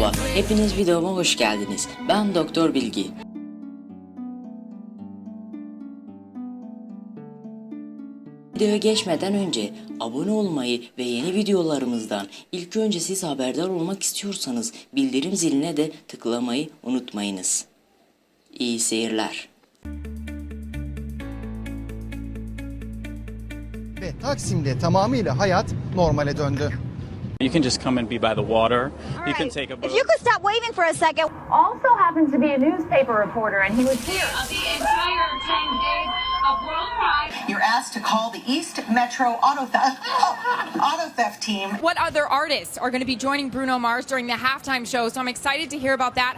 Merhaba, hepiniz videoma hoş geldiniz. Ben Doktor Bilgi. Videoya geçmeden önce abone olmayı ve yeni videolarımızdan ilk önce siz haberdar olmak istiyorsanız bildirim ziline de tıklamayı unutmayınız. İyi seyirler. Ve Taksim'de tamamıyla hayat normale döndü. You can just come and be by the water. You can take a boat. If you could stop waving for a second. Also happens to be a newspaper reporter, and he was here. The entire 10 days of World Pride. You're asked to call the East Metro Auto Theft team. What other artists are going to be joining Bruno Mars during the halftime show? So I'm excited to hear about that.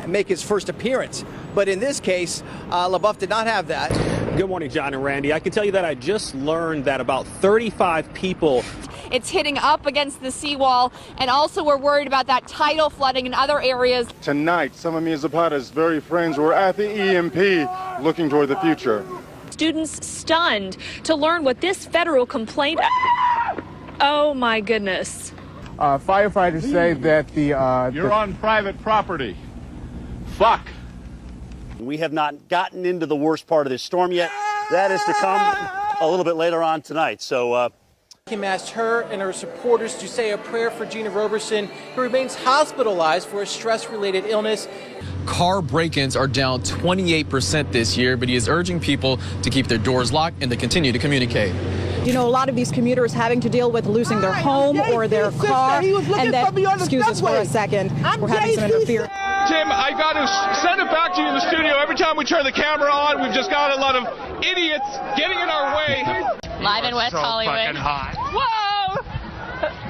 Make his first appearance. But in this case, LaBeouf did not have that. Good morning, John and Randy. I can tell you that I just learned that about 35 people. It's hitting up against the seawall, and also we're worried about that tidal flooding in other areas. Tonight, some of Zapata's very friends were at the EMP looking toward the future. Students stunned to learn what this federal complaint... Oh my goodness. Firefighters say that You're on private property. Fuck. We have not gotten into the worst part of this storm yet. That is to come a little bit later on tonight. So, Kim asked her and her supporters to say a prayer for Gina Roberson, who remains hospitalized for a stress-related illness. Car break-ins are down 28% this year, but he is urging people to keep their doors locked and to continue to communicate. You know, a lot of these commuters having to deal with losing their home or their car, and then, excuse us for a second, we're having some interference. Tim, I got to send it back to you in the studio. Every time we turn the camera on, we've just got a lot of idiots getting in our way. Live in West Hollywood. Fucking hot. Whoa!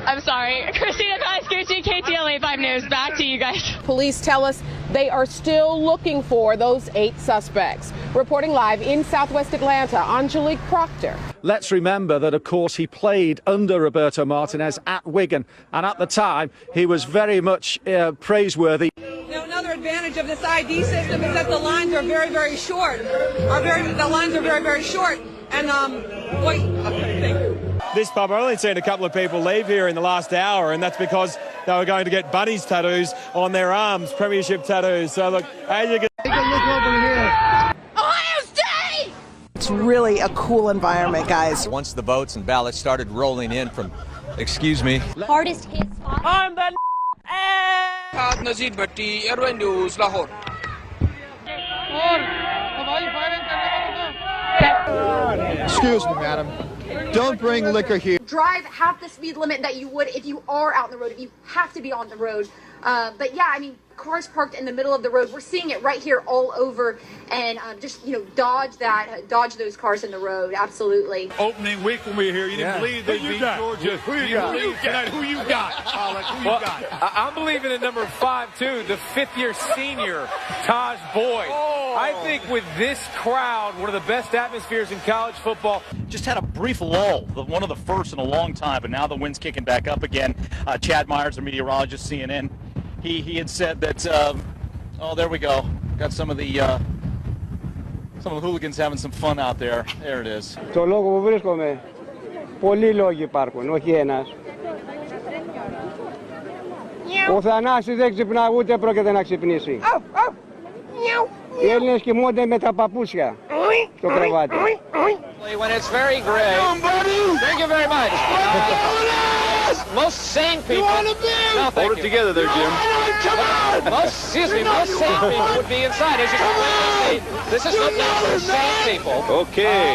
I'm sorry. Christina Kaiskouchi, KTLA 5 News. Back to you guys. Police tell us they are still looking for those 8 suspects. Reporting live in Southwest Atlanta, Angelique Proctor. let's remember that, of course, he played under Roberto Martinez at Wigan, and at the time, he was very much praiseworthy. Now, another advantage of this ID system is that the lines are very, very short. The lines are very, very short. And, thank you. This pub, I've only seen a couple of people leave here in the last hour, and that's because they were going to get bunnies tattoos on their arms, premiership tattoos. So look, as you can take a look over here. Ohio State! It's really a cool environment, guys. Once the votes and ballots started rolling in from, excuse me. Hardest hit spot. I'm the Nazir Bhatti, Airway News, Lahore. Excuse me, madam. Don't bring liquor here. Drive half the speed limit that you would if you are out on the road, if you have to be on the road. But yeah, I mean, cars parked in the middle of the road. We're seeing it right here all over, and just, you know, dodge those cars in the road. Absolutely. Opening week when we were here, you didn't believe they beat Georgia. Who you got? Who you got? Who you got? I'm believing in number 5, too, the fifth-year senior, Taj Boyd. I think with this crowd, one of the best atmospheres in college football. Just had a brief lull, one of the first in a long time, but now the wind's kicking back up again. Chad Myers, the meteorologist, CNN, he had said that, oh, there we go. Got some of the hooligans having some fun out there. There it is. Το λόγο που βρίσκομαι, πολλοί λόγοι υπάρχουν, όχι ένας. Ο Θανάσης δεν ξυπνά, ούτε πρόκειται να ξυπνήσει. Οι Έλληνες κοιμούνται με τα παπούσια στο κρεβάτι. When it's very gray. Thank you very much. Most sane people. You want a beer? No, hold it together there, Jim. Most sane people would be inside. As you can see, this is not for sane people. Okay.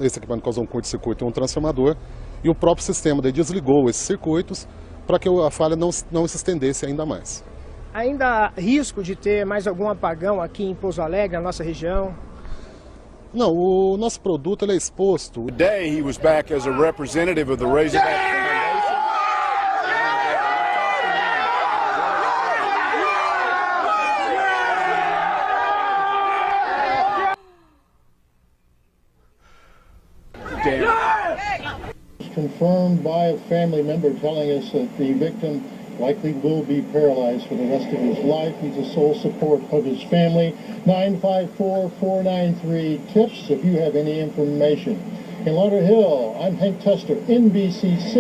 Esse equipamento causou um curto-circuito em um transformador e o próprio sistema desligou esses circuitos para que a falha não se estendesse ainda mais. Ainda há risco de ter mais algum apagão aqui em Pouso Alegre, na nossa região? Não, o nosso produto ele é exposto. Today he was back as a representative of the Razorback Foundation. Confirmed by a family member telling us that the victim likely will be paralyzed for the rest of his life. He's the sole support of his family. 954-493-TIPS if you have any information. In Lauderhill, I'm Hank Tester, NBC6,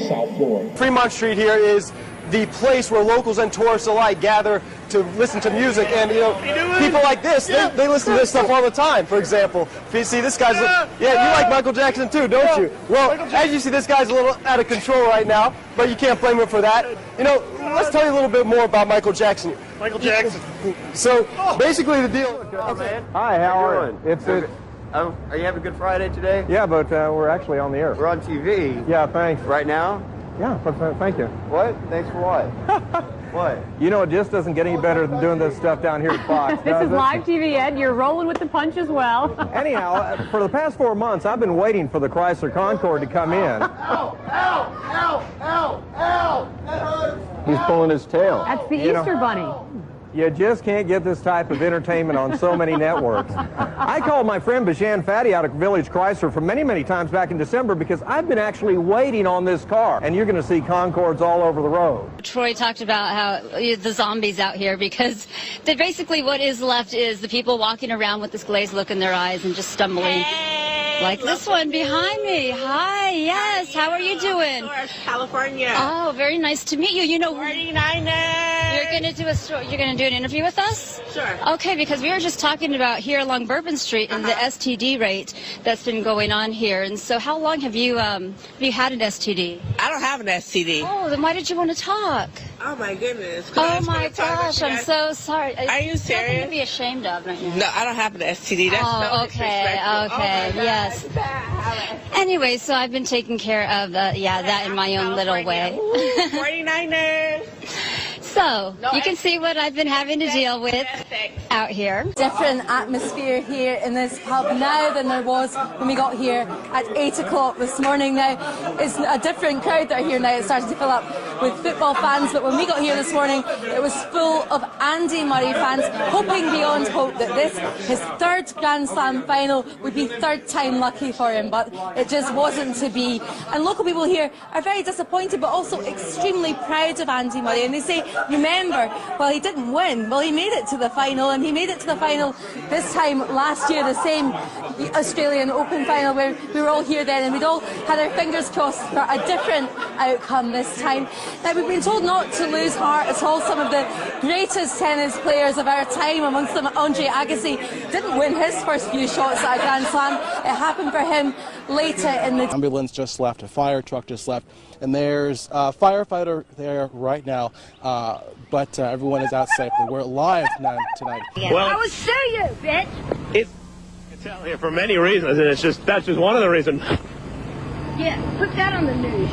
South Florida. Fremont Street here is the place where locals and tourists alike gather to listen to music. And you know, people like this, they listen to this stuff all the time. For example, if you see this guy's, you like Michael Jackson too, don't you? Well, as you see, this guy's a little out of control right now, but you can't blame him for that. You know, let's tell you a little bit more about Michael Jackson. Michael Jackson. So basically, the deal. Hi, how are you? It's Are you having a good Friday today? yeah, but we're actually on the air. We're on TV. Yeah, thanks. Right now? Yeah, thank you. What? Thanks for what? What? You know, it just doesn't get any better than doing this stuff down here at Fox. This is live TV, Ed. You're rolling with the punch as well. Anyhow, for the past 4 months, I've been waiting for the Chrysler Concorde to come in. Ow! Ow! Ow! Ow! Ow! That hurts! He's pulling his tail. That's the Easter Bunny. You just can't get this type of entertainment on so many networks. I called my friend Bajan Fatty out of Village Chrysler for many, many times back in December because I've been actually waiting on this car. And you're going to see Concordes all over the road. Troy talked about how the zombies out here because basically what is left is the people walking around with this glazed look in their eyes and just stumbling. Like this one behind me. Hi, yes. How are you doing? California. Oh, very nice to meet you. You know, 49ers. you're going to do a story. You're going to do an interview with us? Sure. Okay, because we were just talking about here along Bourbon Street and the STD rate that's been going on here. And so, how long have you had an STD? I don't have an STD. Oh, then why did you want to talk? Oh my goodness. Oh my gosh, I'm so sorry. Are you serious? Nothing to be ashamed of right now. No, I don't have an STD. That's Oh, okay, yes. Anyway, so I've been taking care of that in my own little way. 49ers. So, you can see what I've been having to deal with out here. Different atmosphere here in this pub now than there was when we got here at 8 o'clock this morning. Now, it's a different crowd that are here now. It's starting to fill up with football fans, but when we got here this morning, it was full of Andy Murray fans, hoping beyond hope that this, his third Grand Slam final, would be third time lucky for him, but it just wasn't to be. And local people here are very disappointed, but also extremely proud of Andy Murray, and they say, remember, well, he didn't win. Well, he made it to the final, and he made it to the final this time last year, the same Australian Open final where we were all here then, and we'd all had our fingers crossed for a different outcome this time. Now, we've been told not to lose heart at all. Some of the greatest tennis players of our time, amongst them Andre Agassi, didn't win his first few shots at a Grand Slam. It happened for him later in the ambulance just left, a fire truck just left, and there's a firefighter there right now, but everyone is out safely. We're live tonight. Well, I will sue you, bitch. It's out here for many reasons, and that's just one of the reasons. Yeah, put that on the news.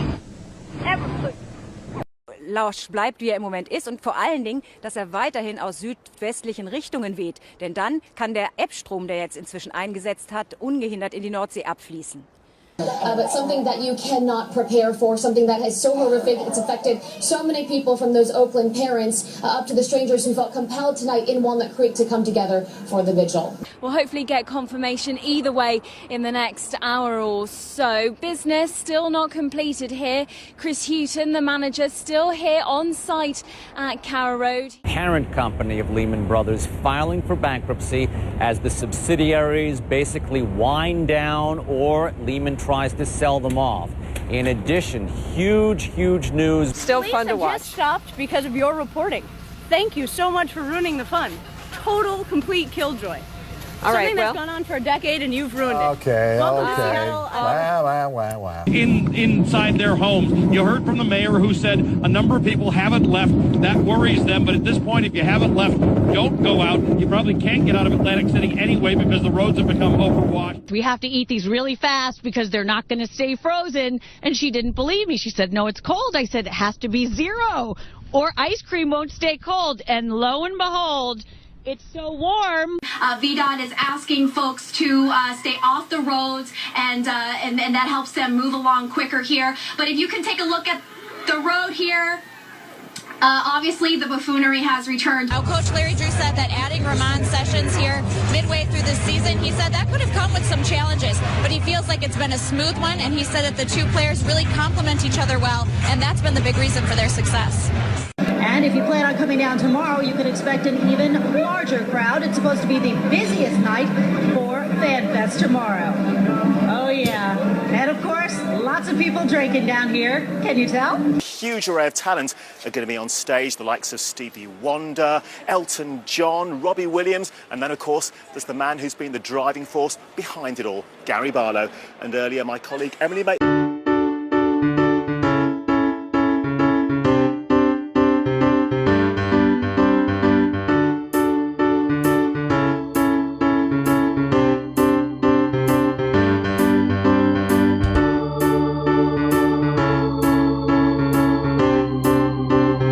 Lausch bleibt, wie er im Moment ist, und vor allen Dingen, dass er weiterhin aus südwestlichen Richtungen weht. Denn dann kann der Ebbstrom, der jetzt inzwischen eingesetzt hat, ungehindert in die Nordsee abfließen. But something that you cannot prepare for, something that is so horrific, it's affected so many people, from those Oakland parents up to the strangers who felt compelled tonight in Walnut Creek to come together for the vigil. We'll hopefully get confirmation either way in the next hour or so. Business still not completed here. Chris Houghton, the manager, still here on site at Carrow Road. Parent company of Lehman Brothers filing for bankruptcy as the subsidiaries basically wind down or Lehman tries to sell them off. In addition, huge news. Still fun to watch. Just stopped because of your reporting. Thank you so much for ruining the fun. Total, complete killjoy. All right, Something that's gone on for a decade and you've ruined it. Okay. Wow. Inside their homes. You heard from the mayor who said a number of people haven't left. That worries them. But at this point, if you haven't left, don't go out. You probably can't get out of Atlantic City anyway because the roads have become overwashed. We have to eat these really fast because they're not going to stay frozen. And she didn't believe me. She said, no, it's cold. I said, it has to be 0 or ice cream won't stay cold. And lo and behold, it's so warm. VDOT is asking folks to stay off the roads, and that helps them move along quicker here. But if you can take a look at the road here, obviously the buffoonery has returned. Now, Coach Larry Drew said that adding Ramon Sessions here midway through the season, he said that could have come with some challenges, but he feels like it's been a smooth one, and he said that the two players really complement each other well, and that's been the big reason for their success. And if you plan on coming down tomorrow, you can expect an even larger crowd. It's supposed to be the busiest night for FanFest tomorrow. Oh, yeah. And, of course, lots of people drinking down here. Can you tell? huge array of talent are going to be on stage, the likes of Stevie Wonder, Elton John, Robbie Williams, and then, of course, there's the man who's been the driving force behind it all, Gary Barlow. And earlier, my colleague Emily